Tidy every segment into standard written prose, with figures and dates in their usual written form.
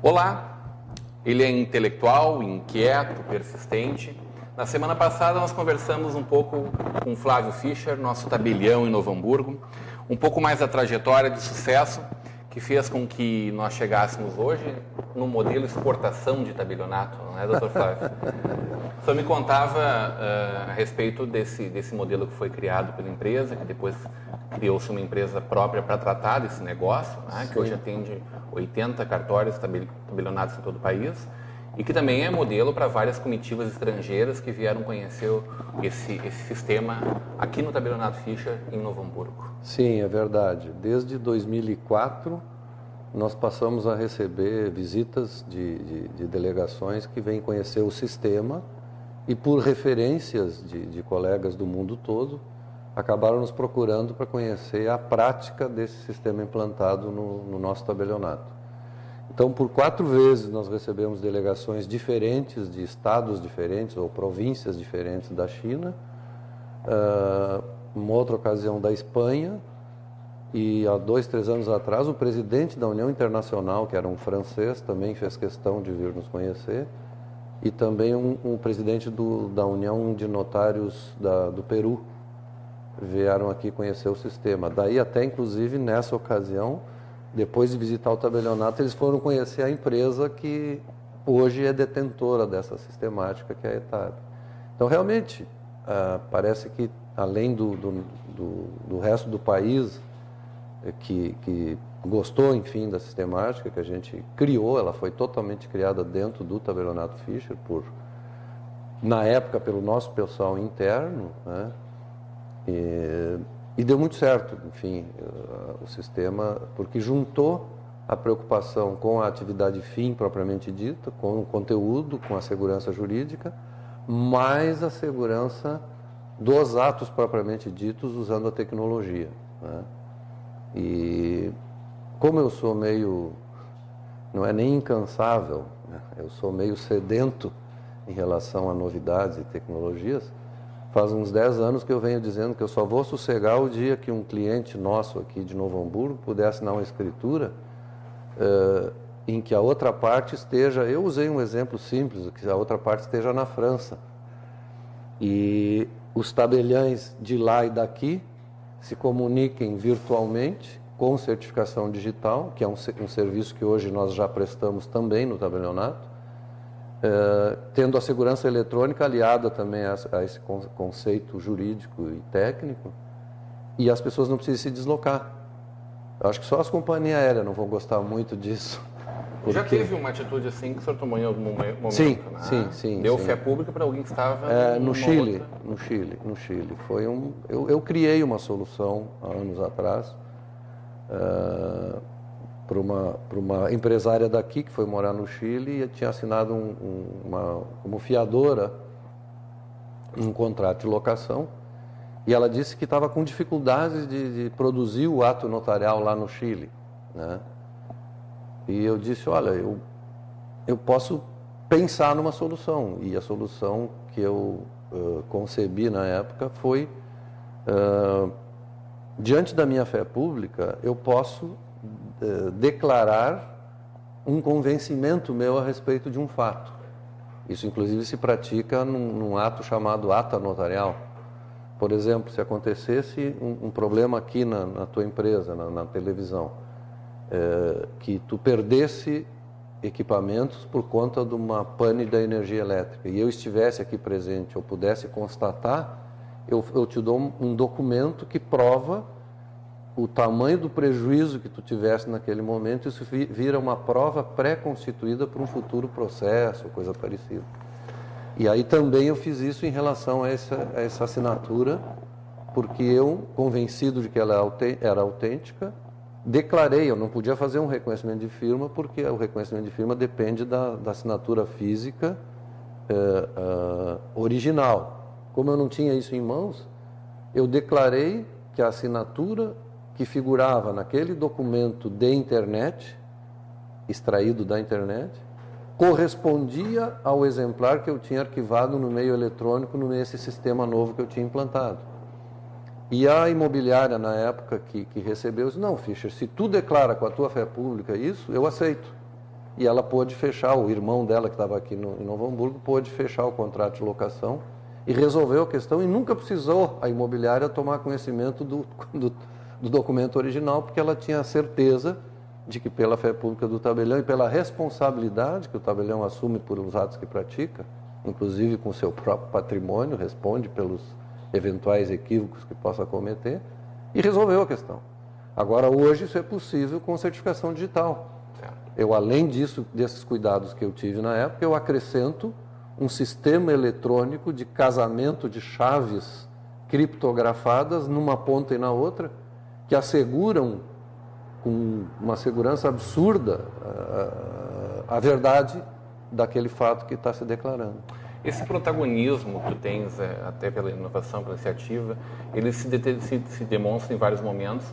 Olá, ele é intelectual, inquieto, persistente. Na semana passada nós conversamos um pouco com Flávio Fischer, nosso tabelião em Novo Hamburgo, um pouco mais da trajetória de sucesso que fez com que nós chegássemos hoje no modelo exportação de tabelionato, não é, doutor Flávio? O senhor me contava a respeito desse modelo que foi criado pela empresa, que depois criou-se uma empresa própria para tratar desse negócio, né, que hoje atende 80 cartórios tabelionatos em todo o país, e que também é modelo para várias comitivas estrangeiras que vieram conhecer esse sistema aqui no Tabelionato Fischer, em Novo Hamburgo. Sim, é verdade. Desde 2004, nós passamos a receber visitas de delegações que vêm conhecer o sistema e, por referências de colegas do mundo todo, acabaram nos procurando para conhecer a prática desse sistema implantado no nosso tabelionato. Então, por 4 vezes nós recebemos delegações diferentes, de estados diferentes ou províncias diferentes da China, uma outra ocasião da Espanha, e há 2, 3 anos atrás o presidente da União Internacional, que era um francês, também fez questão de vir nos conhecer, e também um presidente da União de Notários do Peru vieram aqui conhecer o sistema. Daí até, inclusive, nessa ocasião, depois de visitar o tabelionato, eles foram conhecer a empresa que hoje é detentora dessa sistemática, que é a ETAB. Então, realmente, parece que, além do resto do país, que gostou, enfim, da sistemática que a gente criou, ela foi totalmente criada dentro do Tabelionato Fischer, na época, pelo nosso pessoal interno, né? E deu muito certo, enfim, o sistema, porque juntou a preocupação com a atividade fim propriamente dita, com o conteúdo, com a segurança jurídica, mais a segurança dos atos propriamente ditos usando a tecnologia, né? E como eu sou meio, não é nem incansável, né? Eu sou meio sedento em relação a novidades e tecnologias. Faz uns 10 anos que eu venho dizendo que eu só vou sossegar o dia que um cliente nosso aqui de Novo Hamburgo puder assinar uma escritura em que a outra parte esteja, eu usei um exemplo simples, que a outra parte esteja na França. E os tabeliães de lá e daqui se comuniquem virtualmente com certificação digital, que é um serviço que hoje nós já prestamos também no tabelionato, tendo a segurança eletrônica aliada também a esse conceito jurídico e técnico, e as pessoas não precisam se deslocar. Eu acho que só as companhias aéreas não vão gostar muito disso. Porque... Já teve uma atitude assim que o senhor tomou em algum momento? Sim, né? sim. Deu sim. fé pública para alguém que estava no Chile. Foi eu criei uma solução há anos atrás para uma empresária daqui que foi morar no Chile e tinha assinado como fiadora um contrato de locação, e ela disse que estava com dificuldades de produzir o ato notarial lá no Chile, né? E eu disse, olha, eu posso pensar numa solução, e a solução que eu concebi na época foi, diante da minha fé pública, eu posso declarar um convencimento meu a respeito de um fato. Isso, inclusive, se pratica num ato chamado ata notarial. Por exemplo, se acontecesse um problema aqui na tua empresa, na televisão, que tu perdesse equipamentos por conta de uma pane da energia elétrica, e eu estivesse aqui presente, eu pudesse constatar, eu te dou um documento que prova o tamanho do prejuízo que tu tivesse naquele momento. Isso vira uma prova pré-constituída para um futuro processo, coisa parecida. E aí também eu fiz isso em relação a essa assinatura, porque eu, convencido de que ela era autêntica, declarei, eu não podia fazer um reconhecimento de firma, porque o reconhecimento de firma depende da assinatura física original. Como eu não tinha isso em mãos, eu declarei que a assinatura que figurava naquele documento de internet, extraído da internet, correspondia ao exemplar que eu tinha arquivado no meio eletrônico nesse sistema novo que eu tinha implantado. E a imobiliária, na época que recebeu, disse, não, Fischer, se tu declara com a tua fé pública isso, eu aceito. e ela pôde fechar, o irmão dela que estava aqui em Novo Hamburgo pôde fechar o contrato de locação e resolveu a questão e nunca precisou a imobiliária tomar conhecimento do documento original, porque ela tinha certeza de que pela fé pública do tabelião e pela responsabilidade que o tabelião assume por os atos que pratica, inclusive com o seu próprio patrimônio, responde pelos eventuais equívocos que possa cometer, e resolveu a questão. Agora, hoje, isso é possível com certificação digital. Eu, além disso, desses cuidados que eu tive na época, eu acrescento um sistema eletrônico de casamento de chaves criptografadas numa ponta e na outra, que asseguram com uma segurança absurda a verdade daquele fato que está se declarando. Esse protagonismo que tu tens, até pela inovação, pela iniciativa, ele se demonstra em vários momentos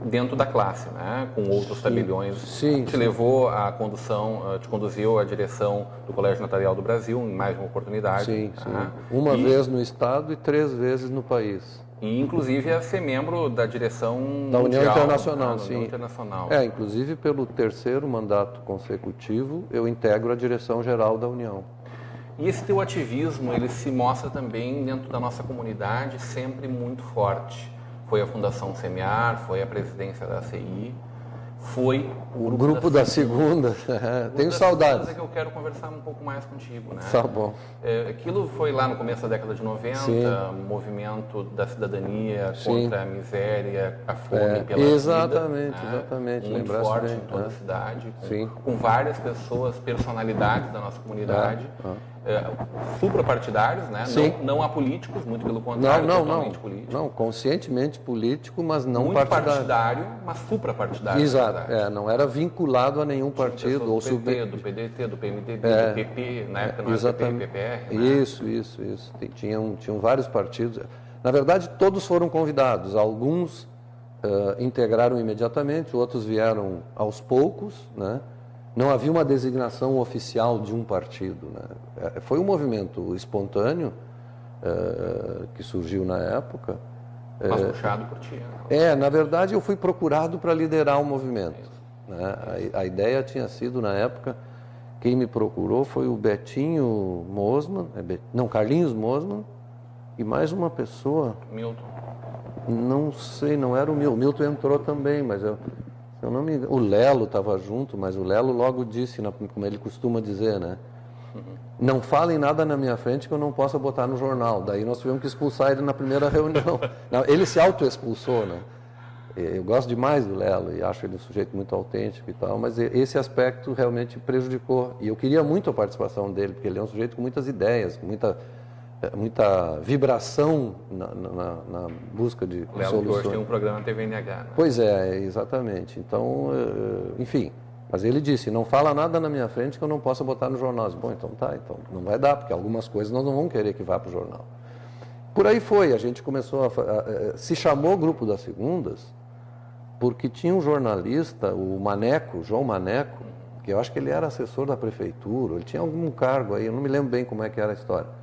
dentro da classe, né? Com outros tabeliões. Sim, te levou à condução, te conduziu à direção do Colégio Notarial do Brasil em mais uma oportunidade. Sim, sim. Uma vez no Estado e 3 vezes no país. E, inclusive, a ser membro da direção da União mundial, Internacional, da sim. União Internacional. Inclusive, pelo 3º mandato consecutivo, eu integro a direção-geral da União. E esse teu ativismo, ele se mostra também dentro da nossa comunidade sempre muito forte. Foi a Fundação Semear, foi a presidência da ACI, foi o Grupo da Segunda. Tenho saudades. É que eu quero conversar um pouco mais contigo, né? Tá bom. Aquilo foi lá no começo da década de 90, Sim. movimento da cidadania Sim. contra a miséria, a fome pela exatamente, vida. Exatamente, muito lembrasse forte bem. em toda a cidade, Sim. com várias pessoas, personalidades da nossa comunidade. Suprapartidários, né? Não apolíticos, muito pelo contrário, totalmente políticos. Não, conscientemente político, mas não muito partidário, mas suprapartidário. Exato, não era vinculado a nenhum partido. Do PT, do PDT, do PMDB, do PP, na época não era PP, PPR. Né? Isso. Tinham vários partidos. Na verdade, todos foram convidados. Alguns integraram imediatamente, outros vieram aos poucos, né? Não havia uma designação oficial de um partido, né? Foi um movimento espontâneo que surgiu na época. Mas puxado por ti. Né? Na verdade, eu fui procurado para liderar o movimento. Né? A ideia tinha sido, na época, quem me procurou foi o Betinho Mosman, Carlinhos Mosman, e mais uma pessoa. Milton. Não sei, não era o Milton. O Milton entrou também, mas eu não me engano. O Lelo estava junto, mas o Lelo logo disse, como ele costuma dizer, né? Não falem nada na minha frente que eu não possa botar no jornal. Daí nós tivemos que expulsar ele na primeira reunião. Não, ele se auto-expulsou, né? Eu gosto demais do Lelo e acho ele um sujeito muito autêntico e tal, mas esse aspecto realmente prejudicou. E eu queria muito a participação dele, porque ele é um sujeito com muitas ideias, com muita vibração na busca de soluções. Hoje tem um programa TVNH. Né? Pois exatamente. Então, enfim, mas ele disse, não fala nada na minha frente que eu não possa botar no jornal. Bom, então não vai dar, porque algumas coisas nós não vamos querer que vá para o jornal. Por aí foi, a gente começou se chamou Grupo das Segundas, porque tinha um jornalista, o Maneco, João Maneco, que eu acho que ele era assessor da prefeitura, ele tinha algum cargo aí, eu não me lembro bem como é que era a história.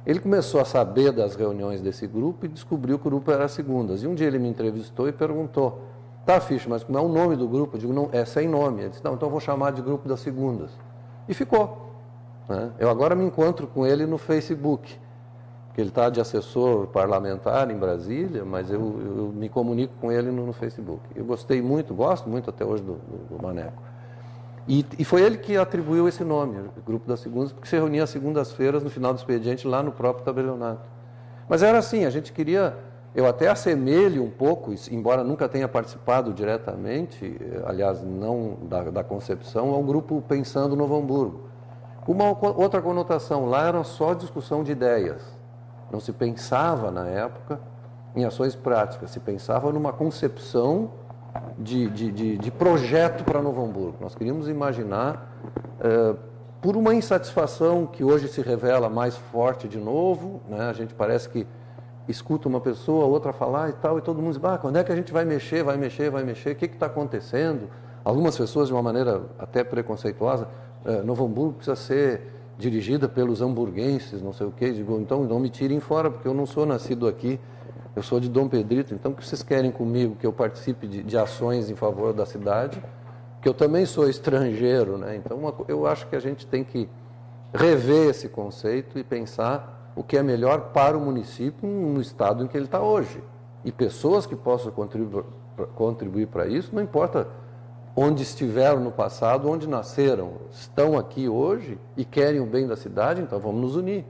Ele começou a saber das reuniões desse grupo e descobriu que o grupo era Segundas. E um dia ele me entrevistou e perguntou, tá, Fischer, mas como é o nome do grupo? Eu digo, não, é sem nome. Ele disse, não, então eu vou chamar de Grupo das Segundas. E ficou. Né? Eu agora me encontro com ele no Facebook, porque ele está de assessor parlamentar em Brasília, mas eu me comunico com ele no Facebook. Eu gostei muito, gosto muito até hoje do Maneco. E foi ele que atribuiu esse nome, Grupo das Segundas, porque se reunia às segundas-feiras no final do expediente lá no próprio tabelionato. Mas era assim, a gente queria, eu até assemelho um pouco, embora nunca tenha participado diretamente, aliás, não da concepção, ao grupo Pensando Novo Hamburgo. Uma outra conotação, lá era só discussão de ideias. Não se pensava, na época, em ações práticas, se pensava numa concepção de projeto para Novo Hamburgo. Nós queríamos imaginar, por uma insatisfação que hoje se revela mais forte de novo, né? A gente parece que escuta uma pessoa, outra falar e tal, e todo mundo diz, quando é que a gente vai mexer, o que está acontecendo? Algumas pessoas, de uma maneira até preconceituosa, Novo Hamburgo precisa ser dirigida pelos hamburguenses, não sei o quê. Digo, então não me tirem fora, porque eu não sou nascido aqui, eu sou de Dom Pedrito, então o que vocês querem comigo? Que eu participe de ações em favor da cidade? que eu também sou estrangeiro, né? Então eu acho que a gente tem que rever esse conceito e pensar o que é melhor para o município no estado em que ele está hoje. E pessoas que possam contribuir para isso, não importa onde estiveram no passado, onde nasceram, estão aqui hoje e querem o bem da cidade, então vamos nos unir.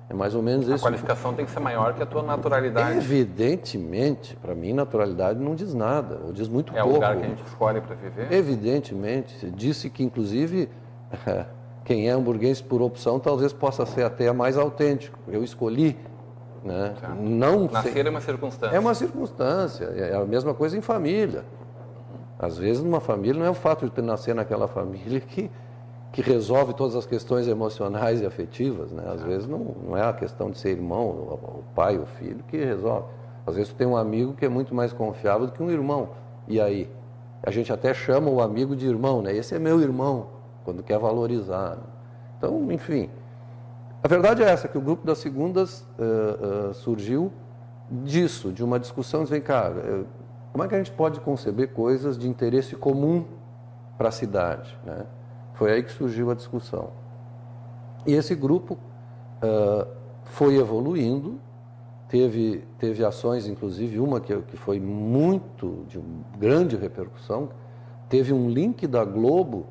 É mais ou menos isso. A qualificação tem que ser maior que a tua naturalidade. Evidentemente, para mim, naturalidade não diz nada, ou diz muito pouco. É o lugar que a gente escolhe para viver? Evidentemente. Disse que, inclusive, quem é hamburguense por opção talvez possa ser até mais autêntico. Eu escolhi. Né? Não Nascer é uma circunstância. É uma circunstância. É a mesma coisa em família. Às vezes, numa família, não é o fato de nascer naquela família que resolve todas as questões emocionais e afetivas. Né? Às vezes, não é a questão de ser irmão, o pai, o filho, que resolve. Às vezes, tu tem um amigo que é muito mais confiável do que um irmão. E aí? A gente até chama o amigo de irmão, né? Esse é meu irmão, quando quer valorizar. Né? Então, enfim... A verdade é essa, que o grupo das segundas surgiu disso, de uma discussão, de vem cá, como é que a gente pode conceber coisas de interesse comum para a cidade? Né? Foi aí que surgiu a discussão. E esse grupo foi evoluindo, teve ações, inclusive uma que foi muito, de grande repercussão, teve um link da Globo,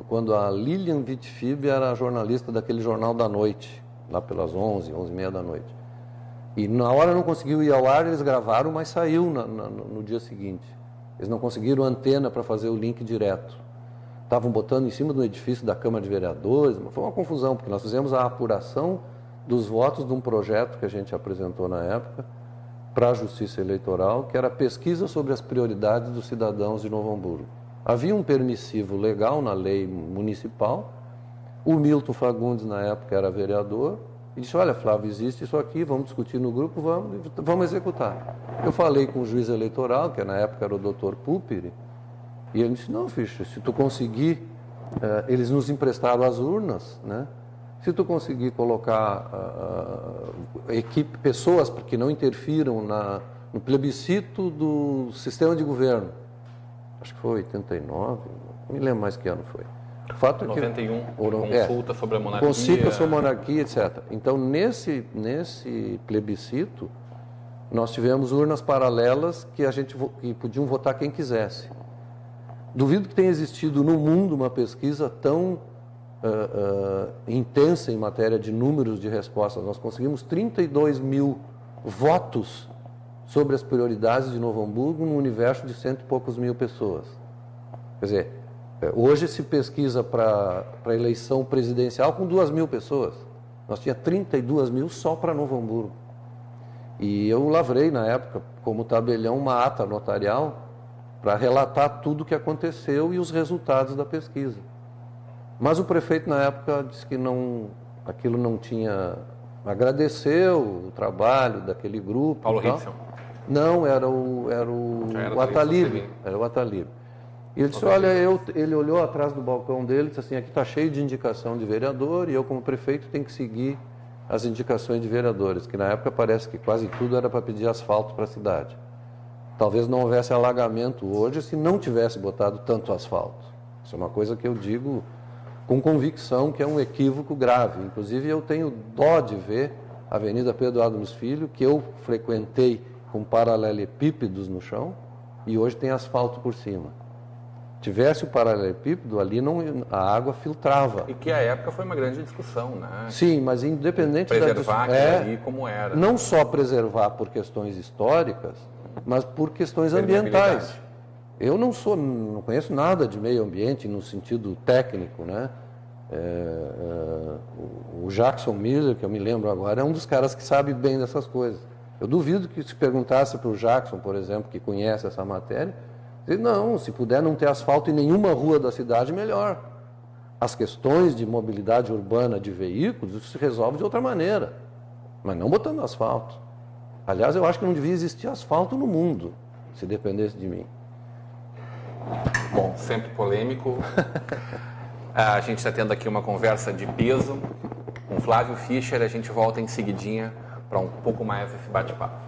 quando a Lilian Vitfib era jornalista daquele Jornal da Noite, lá pelas 11h30 da noite. E na hora não conseguiu ir ao ar, eles gravaram, mas saiu no dia seguinte. Eles não conseguiram antena para fazer o link direto. Estavam botando em cima do edifício da Câmara de Vereadores, foi uma confusão, porque nós fizemos a apuração dos votos de um projeto que a gente apresentou na época para a Justiça Eleitoral, que era a pesquisa sobre as prioridades dos cidadãos de Novo Hamburgo. Havia um permissivo legal na lei municipal. O Milton Fagundes, na época, era vereador, e disse, olha, Flávio, existe isso aqui, vamos discutir no grupo, vamos executar. Eu falei com o juiz eleitoral, que na época era o Dr. Pupiri, e ele disse, não, Fischer, se tu conseguir, eles nos emprestaram as urnas, né? Se tu conseguir colocar pessoas que não interfiram no plebiscito do sistema de governo, acho que foi 89, não me lembro mais que ano foi. O fato 91, consulta sobre a monarquia. Consulta sobre a monarquia, etc. Então, nesse plebiscito, nós tivemos urnas paralelas que podiam votar quem quisesse. Duvido que tenha existido no mundo uma pesquisa tão intensa em matéria de números de respostas. Nós conseguimos 32 mil votos sobre as prioridades de Novo Hamburgo num universo de 100 e poucos mil pessoas. Quer dizer, hoje se pesquisa para a eleição presidencial com 2.000 pessoas. Nós tínhamos 32 mil só para Novo Hamburgo. E eu lavrei, na época, como tabelião, uma ata notarial para relatar tudo o que aconteceu e os resultados da pesquisa. Mas o prefeito, na época, disse que aquilo não tinha... Agradeceu o trabalho daquele grupo. Paulo Rickson. Não, era o Atalib. Era o Atalib. E ele disse, olha, ele olhou atrás do balcão dele e disse assim, aqui está cheio de indicação de vereador e eu, como prefeito, tenho que seguir as indicações de vereadores, que na época parece que quase tudo era para pedir asfalto para a cidade. Talvez não houvesse alagamento hoje se não tivesse botado tanto asfalto. Isso é uma coisa que eu digo com convicção que é um equívoco grave. Inclusive, eu tenho dó de ver a Avenida Pedro Adams Filho, que eu frequentei com paralelepípedos no chão, e hoje tem asfalto por cima. Tivesse o paralelepípedo, ali a água filtrava. E que a época foi uma grande discussão, né? Sim, mas independente preservar ali como era. Não só preservar por questões históricas, mas por questões ambientais. Eu não conheço nada de meio ambiente no sentido técnico, né? O Jackson Miller, que eu me lembro agora, é um dos caras que sabe bem dessas coisas. Eu duvido que se perguntasse para o Jackson, por exemplo, que conhece essa matéria, dizer, não, se puder não ter asfalto em nenhuma rua da cidade, melhor. As questões de mobilidade urbana de veículos, isso se resolve de outra maneira, mas não botando asfalto. Aliás, eu acho que não devia existir asfalto no mundo, se dependesse de mim. Bom, sempre polêmico. A gente está tendo aqui uma conversa de peso com Flávio Fischer. A gente volta em seguidinha para um pouco mais esse bate-papo.